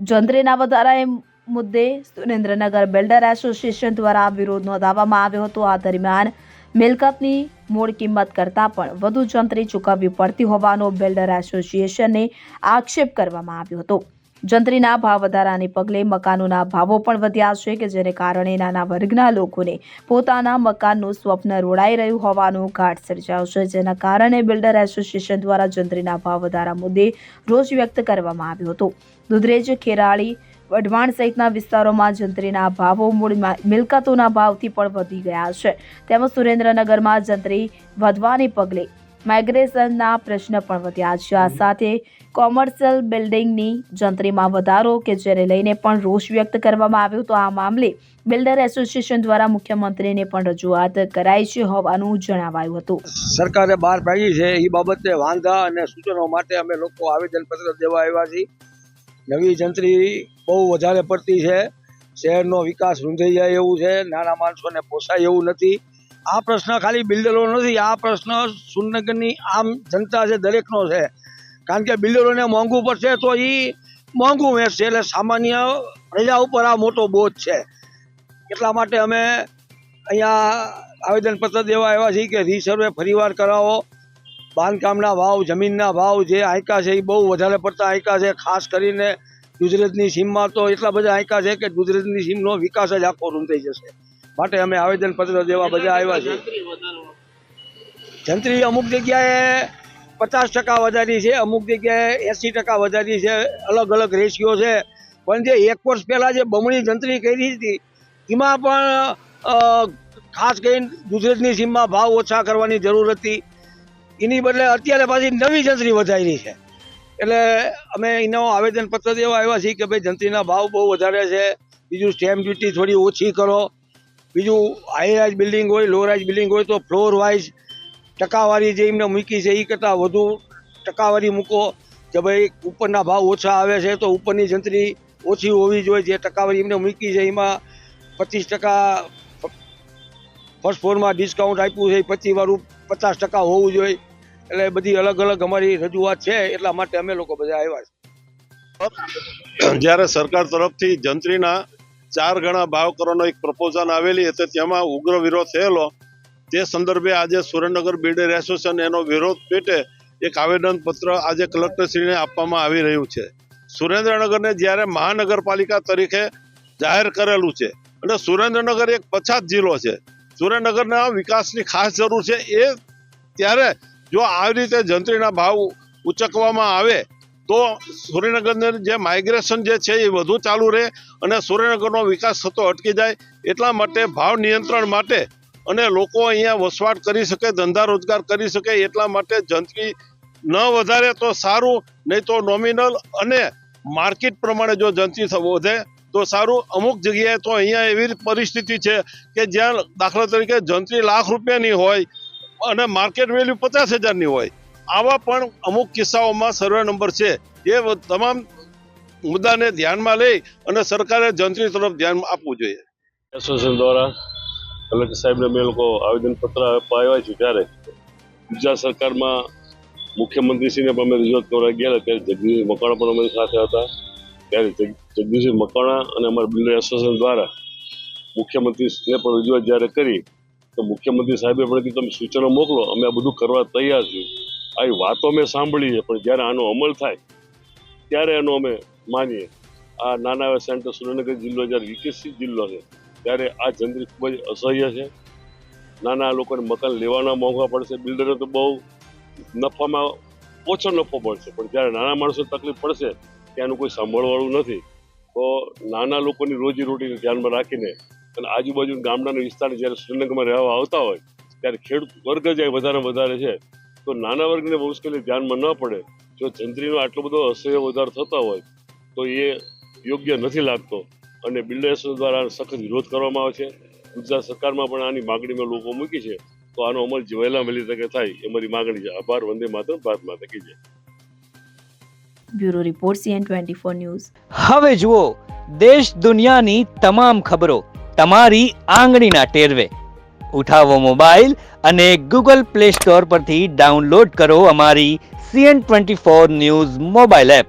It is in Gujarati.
જંત્રીના વધારા મુદ્દે સુરેન્દ્રનગર બિલ્ડર એસોસિએશન દ્વારા વિરોધ નોંધાવવામાં આવ્યો હતો। આ દરમિયાન મિલકતની મૂળ કિંમત કરતાં પણ વધુ જંત્રી ચૂકવવી પડતી હોવાનો બિલ્ડર એસોસિએશનને આક્ષેપ કરવામાં આવ્યો હતો। જંત્રીના ભાવ વધારાને પગલે મકાનોના ભાવો પણ વધ્યા છે કે જેને કારણે નાના વર્ગના લોકોને પોતાના મકાનનું સ્વપ્ન રોડાઈ રહ્યું હોવાનું ઘાટ સર્જાયો છે, જેના કારણે બિલ્ડર એસોસિએશન દ્વારા જંત્રીના ભાવ વધારા મુદ્દે રોષ વ્યક્ત કરવામાં આવ્યો હતો। દુધરેજ, ખેરાળી, વઢવાણ સહિતના વિસ્તારોમાં જંત્રીના ભાવો મૂળ મિલકતોના ભાવથી પણ વધી ગયા છે। તેમજ સુરેન્દ્રનગરમાં જંત્રી વધવાને પગલે માઇગ્રેશનના પ્રશ્ન પણ વધ્યા છે। આ સાથે કોમર્શિયલ બિલ્ડિંગની જંત્રીમાં વધારો કે જેને લઈને પણ રોષ વ્યક્ત કરવામાં આવ્યો તો આ મામલે બિલ્ડર એસોસિએશન દ્વારા મુખ્યમંત્રીને પણ રજૂઆત કરાઈ છે હોવાનું જણાવાયું હતું। સરકારે બહાર પાડી છે એ બાબતે વાંધા અને સૂચનો માટે અમે લોકો આવેદનપત્ર દેવા આવ્યા છીએ। નવી જંત્રી બહુ વધારે પડતી છે, શહેરનો વિકાસ રૂંધાઈ જાય એવું છે, નાના માણસોને પોસાય એવું નથી। આ પ્રશ્ન ખાલી બિલ્ડરો નથી, આ પ્રશ્ન સુરેન્દ્રનગરની આમ જનતા છે દરેકનો છે, કારણ કે બિલ્ડરોને મોંઘું પડશે તો એ મોંઘું વેચશે, એટલે સામાન્ય પ્રજા ઉપર આ મોટો બોજ છે। એટલા માટે અમે અહીંયા આવેદનપત્ર દેવા આવ્યા છીએ કે રીસર્વે ફરીવાર કરાવો। બાંધકામના ભાવ, જમીનના ભાવ જે આંકા છે એ બહુ વધારે પડતા આંકા છે। ખાસ કરીને ગુજરાતની સીમમાં તો એટલા બધા આંકા છે કે ગુજરાતની સીમનો વિકાસ જ આખો રૂંધાઈ જશે। માટે અમે આવેદનપત્ર દેવા બધા આવ્યા છીએ। જંત્રી અમુક જગ્યાએ 50% વધારી છે, અમુક જગ્યાએ 80% વધારી છે, અલગ અલગ રેશિયો છે। પણ જે 1 વર્ષ પહેલાં જે બમણી જંત્રી કરી હતી એમાં પણ ખાસ કરીને ગુજરાતની સીમમાં ભાવ ઓછા કરવાની જરૂર હતી, એની બદલે અત્યારે પાછી નવી જંત્રી વધારી છે। એટલે અમે એનો આવેદનપત્ર દેવા આવ્યા છીએ કે ભાઈ જંત્રીના ભાવ બહુ વધારે છે, બીજું સ્ટેમ્પ ડ્યુટી થોડી ઓછી કરો, બીજું હાઈ રાઇઝ બિલ્ડિંગ હોય, લો રાઇઝ બિલ્ડિંગ હોય તો ફ્લોર વાઇઝ ટકાવારી જે એમને મૂકી છે એ કરતાં વધુ ટકાવારી મૂકો કે ભાઈ ઉપરના ભાવ ઓછા આવે છે તો ઉપરની જંત્રી ઓછી હોવી જોઈએ। જે ટકાવારી એમને મૂકી છે એમાં 25% ફર્સ્ટ ફ્લોરમાં ડિસ્કાઉન્ટ આપ્યું છે, 25 વાળું 50% હોવું જોઈએ। એટલે બધી અલગ અલગ અમારી રજૂઆત છે, એટલા માટે અમે લોકો બધા આવ્યા છીએ। જ્યારે સરકાર તરફથી જંત્રીના 4 ગણા ભાવ કરવાનો એક પ્રપોઝલ આવેલી હતી, તેમાં ઉગ્ર વિરોધ થયેલો। તે સંદર્ભે આજે સુરેન્દ્રનગર બિલ્ડર એસોસિએશન એનો વિરોધ પેટે એક આવેદનપત્ર આજે કલેક્ટરશ્રીને આપવામાં આવી રહ્યું છે। સુરેન્દ્રનગરને જ્યારે મહાનગરપાલિકા તરીકે જાહેર કરેલું છે અને સુરેન્દ્રનગર એક પછાત જિલ્લો છે, સુરેન્દ્રનગરના વિકાસની ખાસ જરૂર છે, એ ત્યારે જો આવી રીતે જંત્રીના ભાવ ઉચકવામાં આવે તો સુરેન્દ્રનગરની જે માઇગ્રેશન જે છે એ વધુ ચાલુ રહે અને સુરેન્દ્રનગરનો વિકાસ થતો અટકી જાય। એટલા માટે ભાવ નિયંત્રણ માટે અને લોકો અહીંયા વસવાટ કરી શકે, ધંધા રોજગાર કરી શકે, એટલા માટે જંત્રી ન વધારે તો સારું, નહીં તો નોમિનલ અને માર્કેટ પ્રમાણે જો જંત્રી વધે તો સારું। અમુક જગ્યાએ તો અહીંયા એવી પરિસ્થિતિ છે કે જ્યાં દાખલા તરીકે જંત્રી ₹1,00,000ની હોય અને માર્કેટ વેલ્યુ 50,000ની હોય। આવા પણ અમુક કિસ્સાઓમાં સર્વે નંબર છે। એ તમામ મુદ્દાને ધ્યાનમાં લઈ અને સરકારે જંત્રી તરફ ધ્યાન આપવું જોઈએ। એસોસિએશન દ્વારા કલેક્ટર સાહેબને અમે લોકો આવેદનપત્ર આપવા આવ્યા છીએ, ત્યારે ગુજરાત સરકારમાં મુખ્યમંત્રીશ્રીને પણ અમે રજૂઆત કરવા ગયા ત્યારે જગદીશ મકવાણા પણ અમારી સાથે હતા। ત્યારે જગદીશ મકવાણા અને અમારા બિલ્ડર એસોસિએશન દ્વારા મુખ્યમંત્રીશ્રીને પણ રજૂઆત જ્યારે કરી તો મુખ્યમંત્રી સાહેબે પણ કીધું તમે સૂચનો મોકલો, અમે આ બધું કરવા તૈયાર છીએ। આવી વાતો મેં સાંભળી છે, પણ જ્યારે આનો અમલ થાય ત્યારે એનો અમે માનીએ। આ નાના એવા સેન્ટર સુરેન્દ્રનગર જિલ્લો જ્યારે વિકસિત જિલ્લો છે ત્યારે આ જંત્રી ખૂબ જ અસહ્ય છે। નાના લોકોને મકાન લેવાના મોંઘા પડશે, બિલ્ડરો તો બહુ નફામાં ઓછો નફો પડશે, પણ જ્યારે નાના માણસો તકલીફ પડશે ત્યાંનું કોઈ સાંભળવાળું નથી। તો નાના લોકોની રોજીરોટીને ધ્યાનમાં રાખીને અને આજુબાજુ ગામડાના વિસ્તાર જ્યારે સુરેન્દ્રનગરમાં રહેવા આવતા હોય ત્યારે ખેડૂત વર્ગ જ વધારે છે, તો નાના વર્ગને મુશ્કેલી ધ્યાનમાં ન પડે। જો જંત્રીનો આટલો બધો અસહ્ય વધારો થતા હોય તો એ યોગ્ય નથી લાગતો અને બિલ્ડર એસોસિએશન દ્વારા સખત વિરોધ કરવામાં આવે છે। ગુજરાત સરકારમાં પણ આની માગણીમાં લોકો મૂકી છે, તો આનો અમલ વહેલા વહેલી તકે થાય એ મારી માગણી છે। આભાર। વંદે માતરમ, ભારત માતા કી જય। Bureau report CN24 news. હવે જુઓ દેશ દુનિયાની તમામ ખબરો તમારી આંગળીના ટેરવે। ઉઠાવો મોબાઈલ અને ગૂગલ પ્લે સ્ટોર પરથી ડાઉનલોડ કરો અમારી CN24 ન્યૂઝ મોબાઈલ એપ।